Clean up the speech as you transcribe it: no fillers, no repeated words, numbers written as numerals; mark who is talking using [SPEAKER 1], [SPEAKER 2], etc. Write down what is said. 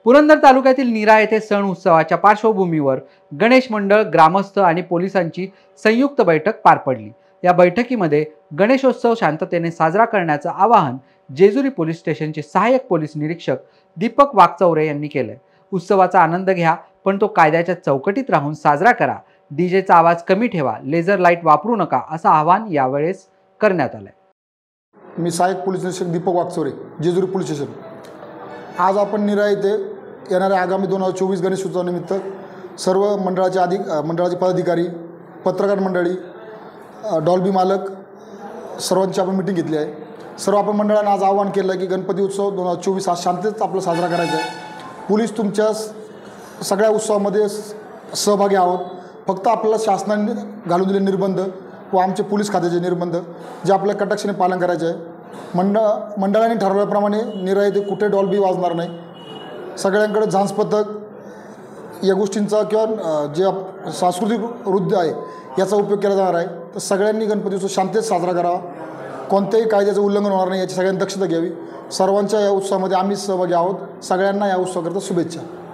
[SPEAKER 1] पुरंदर तालुक्यातील नीरा येथे सण उत्सवाच्या पार्श्वभूमीवर गणेश मंडळ, ग्रामस्थ आणि पोलिसांची संयुक्त बैठक पार पडली। या बैठकीमध्ये गणेशोत्सव शांततेने साजरा करण्याचं आवाहन जेजुरी पोलीस स्टेशनचे सहाय्यक पोलीस निरीक्षक दीपक वाकचौरे यांनी केले। उत्सवाचा आनंद घ्या, पण तो कायद्याच्या चौकटीत राहून साजरा करा। डीजेचा आवाज कमी ठेवा, लेझर लाईट वापरू नका, असं आवाहन यावेळेस करण्यात आलं।
[SPEAKER 2] मी सहाय्यक पोलीस निरीक्षक दीपक वाकचौरे, जेजुरी पोलीस स्टेशन। आज आपण नीरा येथे येणाऱ्या आगामी 2024 गणेशोत्सवानिमित्त सर्व मंडळाचे पदाधिकारी, पत्रकार मंडळी, डॉल्बी मालक सर्वांची आपण मीटिंग घेतली आहे। सर्व आपण मंडळाने आज आवाहन केलं आहे की गणपती उत्सव 2024 हा शांततेत आपला साजरा करायचा आहे। पोलीस तुमच्या सगळ्या उत्सवामध्ये सहभागी आहोत। फक्त आपल्याला शासनाने घालून दिलेले निर्बंध व आमचे पोलीस खात्याचे निर्बंध जे आपल्या कटाक्षाने पालन करायचे आहे। मंडळाने ठरवल्याप्रमाणे नीरा येथे कुठे डॉल्बी वाजणार नाही। सगळ्यांकडे झांज पथक या गोष्टींचा किंवा जे सांस्कृतिक वृद्ध आहे याचा उपयोग केला जाणार आहे। तर सगळ्यांनी गणपती उत्सव शांततेत साजरा करावा, कोणत्याही कायद्याचं उल्लंघन होणार नाही याची सगळ्यांनी दक्षता घ्यावी। सर्वांच्या या उत्सवामध्ये आम्ही सहभागी आहोत। सगळ्यांना या उत्सवाकरता शुभेच्छा।